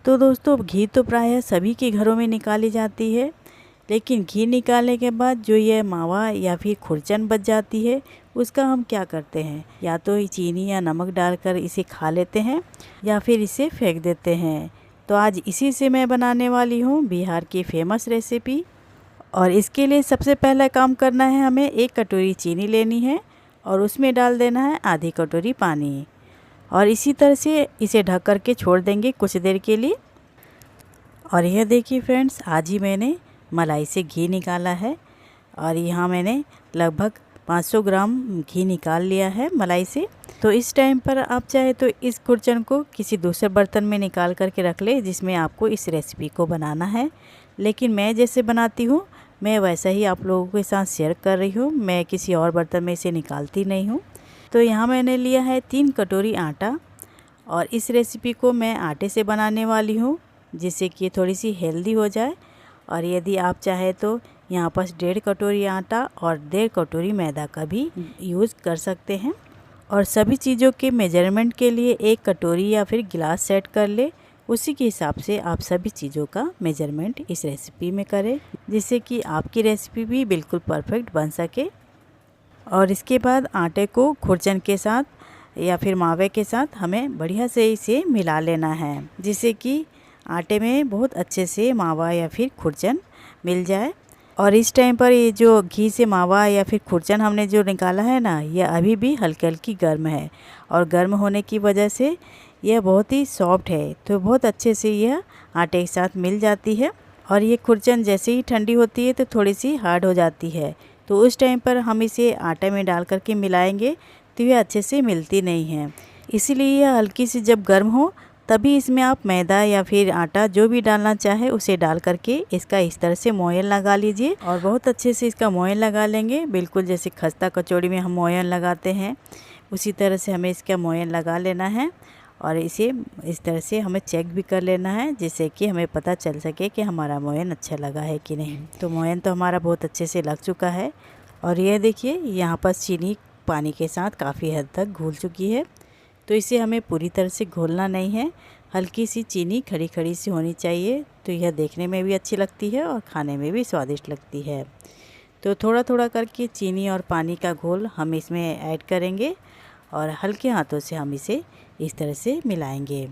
तो दोस्तों घी तो प्रायः सभी के घरों में निकाली जाती है, लेकिन घी निकालने के बाद जो ये मावा या फिर खुरचन बच जाती है उसका हम क्या करते हैं, या तो चीनी या नमक डालकर इसे खा लेते हैं या फिर इसे फेंक देते हैं। तो आज इसी से मैं बनाने वाली हूँ बिहार की फेमस रेसिपी। और इसके लिए सबसे पहला काम करना है, हमें 1 कटोरी चीनी लेनी है और उसमें डाल देना है आधी कटोरी पानी, और इसी तरह से इसे ढक कर के छोड़ देंगे कुछ देर के लिए। और यह देखिए फ्रेंड्स, आज ही मैंने मलाई से घी निकाला है और यहाँ मैंने लगभग 500 ग्राम घी निकाल लिया है मलाई से। तो इस टाइम पर आप चाहे तो इस खुरचन को किसी दूसरे बर्तन में निकाल करके रख ले जिसमें आपको इस रेसिपी को बनाना है, लेकिन मैं जैसे बनाती हूँ मैं वैसा ही आप लोगों के साथ शेयर कर रही हूँ। मैं किसी और बर्तन में इसे निकालती नहीं हूँ। तो यहाँ मैंने लिया है 3 कटोरी आटा, और इस रेसिपी को मैं आटे से बनाने वाली हूँ जिससे कि थोड़ी सी हेल्दी हो जाए। और यदि आप चाहे तो यहाँ पर 1.5 कटोरी आटा और 1.5 कटोरी मैदा का भी यूज़ कर सकते हैं। और सभी चीज़ों के मेजरमेंट के लिए 1 कटोरी या फिर गिलास सेट कर ले, उसी के हिसाब से आप सभी चीज़ों का मेजरमेंट इस रेसिपी में करें जिससे कि आपकी रेसिपी भी बिल्कुल परफेक्ट बन सके। और इसके बाद आटे को खुरचन के साथ या फिर मावे के साथ हमें बढ़िया से इसे मिला लेना है जिससे कि आटे में बहुत अच्छे से मावा या फिर खुरचन मिल जाए। और इस टाइम पर ये जो घी से मावा या फिर खुरचन हमने जो निकाला है ना, यह अभी भी हल्की हल्की गर्म है, और गर्म होने की वजह से यह बहुत ही सॉफ्ट है, तो बहुत अच्छे से यह आटे के साथ मिल जाती है। और ये खुरचन जैसे ही ठंडी होती है तो थोड़ी सी हार्ड हो जाती है, तो उस टाइम पर हम इसे आटे में डाल करके मिलाएंगे तो यह अच्छे से मिलती नहीं है। इसीलिए यह हल्की सी जब गर्म हो तभी इसमें आप मैदा या फिर आटा जो भी डालना चाहे उसे डाल करके इसका इस तरह से मोयन लगा लीजिए, और बहुत अच्छे से इसका मोयन लगा लेंगे, बिल्कुल जैसे खस्ता कचौड़ी में हम मोयन लगाते हैं उसी तरह से हमें इसका मोयन लगा लेना है। और इसे इस तरह से हमें चेक भी कर लेना है जिससे कि हमें पता चल सके कि हमारा मोयन अच्छा लगा है कि नहीं। तो मोयन तो हमारा बहुत अच्छे से लग चुका है। और यह देखिए यहाँ पर चीनी पानी के साथ काफ़ी हद तक घुल चुकी है, तो इसे हमें पूरी तरह से घोलना नहीं है, हल्की सी चीनी खड़ी खड़ी सी होनी चाहिए, तो यह देखने में भी अच्छी लगती है और खाने में भी स्वादिष्ट लगती है। तो थोड़ा थोड़ा करके चीनी और पानी का घोल हम इसमें ऐड करेंगे और हल्के हाथों से हम इसे इस तरह से मिलाएंगे।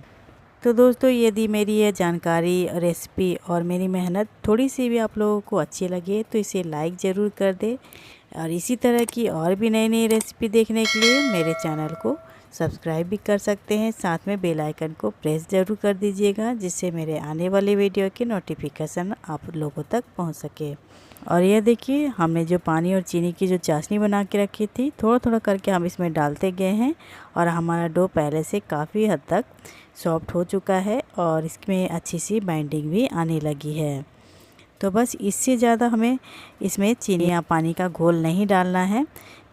तो दोस्तों, यदि मेरी यह जानकारी, रेसिपी और मेरी मेहनत थोड़ी सी भी आप लोगों को अच्छी लगे तो इसे लाइक ज़रूर कर दे, और इसी तरह की और भी नई नई रेसिपी देखने के लिए मेरे चैनल को सब्सक्राइब भी कर सकते हैं। साथ में बेल आइकन को प्रेस ज़रूर कर दीजिएगा जिससे मेरे आने वाले वीडियो की नोटिफिकेशन आप लोगों तक पहुंच सके। और यह देखिए, हमने जो पानी और चीनी की जो चाशनी बना के रखी थी, थोड़ा थोड़ा करके हम इसमें डालते गए हैं, और हमारा डो पहले से काफ़ी हद तक सॉफ्ट हो चुका है और इसमें अच्छी सी बाइंडिंग भी आने लगी है। तो बस इससे ज़्यादा हमें इसमें चीनी या पानी का घोल नहीं डालना है,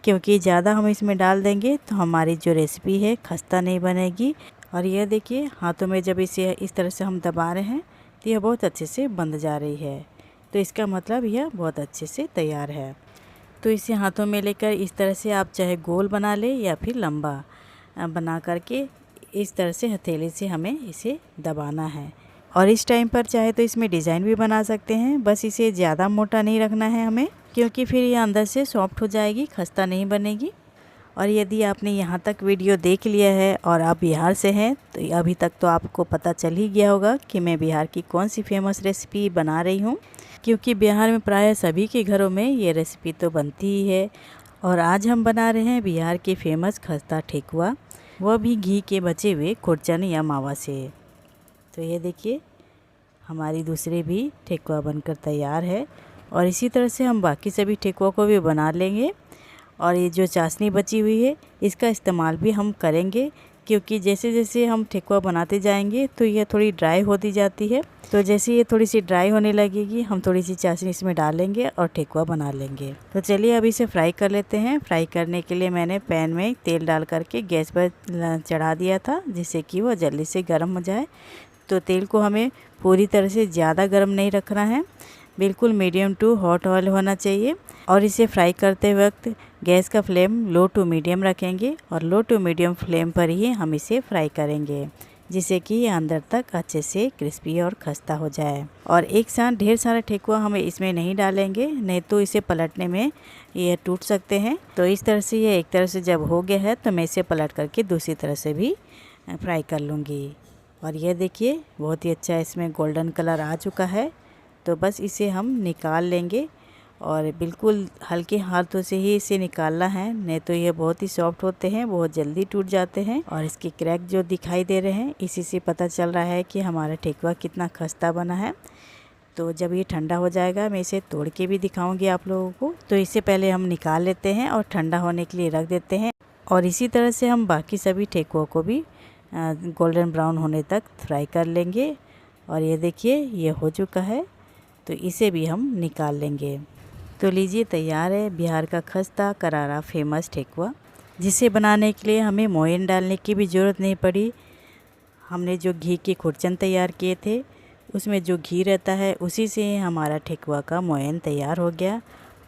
क्योंकि ज़्यादा हम इसमें डाल देंगे तो हमारी जो रेसिपी है खस्ता नहीं बनेगी। और यह देखिए, हाथों में जब इसे इस तरह से हम दबा रहे हैं तो यह बहुत अच्छे से बंध जा रही है, तो इसका मतलब यह बहुत अच्छे से तैयार है। तो इसे हाथों में लेकर इस तरह से आप चाहे गोल बना ले या फिर लंबा बना करके इस तरह से हथेली से हमें इसे दबाना है। और इस टाइम पर चाहे तो इसमें डिज़ाइन भी बना सकते हैं, बस इसे ज़्यादा मोटा नहीं रखना है हमें, क्योंकि फिर ये अंदर से सॉफ्ट हो जाएगी, खस्ता नहीं बनेगी। और यदि आपने यहाँ तक वीडियो देख लिया है और आप बिहार से हैं तो अभी तक तो आपको पता चल ही गया होगा कि मैं बिहार की कौन सी फेमस रेसिपी बना रही हूँ, क्योंकि बिहार में प्रायः सभी के घरों में ये रेसिपी तो बनती ही है। और आज हम बना रहे हैं बिहार के फेमस खस्ता ठेकुआ, वह भी घी के बचे हुए खुरचन या मावा से। तो ये देखिए, हमारी दूसरी भी ठेकुआ बनकर तैयार है, और इसी तरह से हम बाकी सभी ठेकुआ को भी बना लेंगे। और ये जो चाशनी बची हुई है इसका इस्तेमाल भी हम करेंगे, क्योंकि जैसे जैसे हम ठेकुआ बनाते जाएंगे तो यह थोड़ी ड्राई होती जाती है, तो जैसे ये थोड़ी सी ड्राई होने लगेगी हम थोड़ी सी चाशनी इसमें डालेंगे और ठेकुआ बना लेंगे। तो चलिए अब इसे फ्राई कर लेते हैं। फ्राई करने के लिए मैंने पैन में तेल डाल करके गैस पर चढ़ा दिया था जिससे कि वह जल्दी से गर्म हो जाए। तो तेल को हमें पूरी तरह से ज़्यादा गर्म नहीं रखना है, बिल्कुल मीडियम टू हॉट ऑयल होना चाहिए। और इसे फ्राई करते वक्त गैस का फ्लेम लो टू मीडियम रखेंगे, और लो टू मीडियम फ्लेम पर ही हम इसे फ्राई करेंगे, जिससे कि ये अंदर तक अच्छे से क्रिस्पी और खस्ता हो जाए। और एक साथ ढेर सारा ठेकुआ हम इसमें नहीं डालेंगे, नहीं तो इसे पलटने में ये टूट सकते हैं। तो इस तरह से ये एक तरह से जब हो गया है तो मैं इसे पलट करके दूसरी तरह से भी फ्राई कर लूँगी। और ये देखिए बहुत ही अच्छा इसमें गोल्डन कलर आ चुका है। तो बस इसे हम निकाल लेंगे और बिल्कुल हल्के हाथों से ही इसे निकालना है, नहीं तो ये बहुत ही सॉफ्ट होते हैं, बहुत जल्दी टूट जाते हैं। और इसके क्रैक जो दिखाई दे रहे हैं इसी से पता चल रहा है कि हमारा ठेकुआ कितना खस्ता बना है। तो जब ये ठंडा हो जाएगा मैं इसे तोड़ के भी दिखाऊंगी आप लोगों को। तो इसे पहले हम निकाल लेते हैं और ठंडा होने के लिए रख देते हैं। और इसी तरह से हम बाकी सभी ठेकुओं को भी गोल्डन ब्राउन होने तक फ्राई कर लेंगे। और ये देखिए ये हो चुका है, तो इसे भी हम निकाल लेंगे। तो लीजिए तैयार है बिहार का खस्ता करारा फेमस ठेकुआ, जिसे बनाने के लिए हमें मोयन डालने की भी ज़रूरत नहीं पड़ी। हमने जो घी के खुरचन तैयार किए थे उसमें जो घी रहता है उसी से हमारा ठेकुआ का मोयन तैयार हो गया।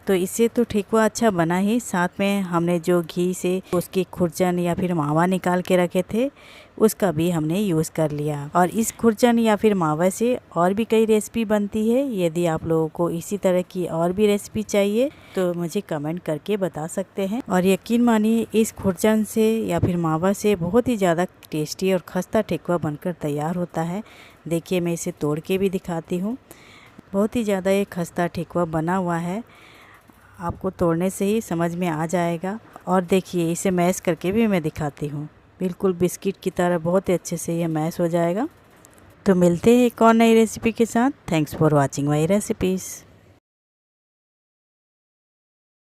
तो इससे तो ठेकुआ अच्छा बना ही, साथ में हमने जो घी से उसकी खुरचन या फिर मावा निकाल के रखे थे उसका भी हमने यूज़ कर लिया। और इस खुरचन या फिर मावा से और भी कई रेसिपी बनती है। यदि आप लोगों को इसी तरह की और भी रेसिपी चाहिए तो मुझे कमेंट करके बता सकते हैं। और यकीन मानिए इस खुरचन से या फिर मावा से बहुत ही ज़्यादा टेस्टी और खस्ता ठेकुआ बनकर तैयार होता है। देखिए मैं इसे तोड़ के भी दिखाती हूँ, बहुत ही ज़्यादा ये खस्ता ठेकुआ बना हुआ है, आपको तोड़ने से ही समझ में आ जाएगा। और देखिए इसे मैश करके भी मैं दिखाती हूँ, बिल्कुल बिस्किट की तरह बहुत ही अच्छे से ये मैश हो जाएगा। तो मिलते हैं एक और नई रेसिपी के साथ। Thanks for watching my recipes.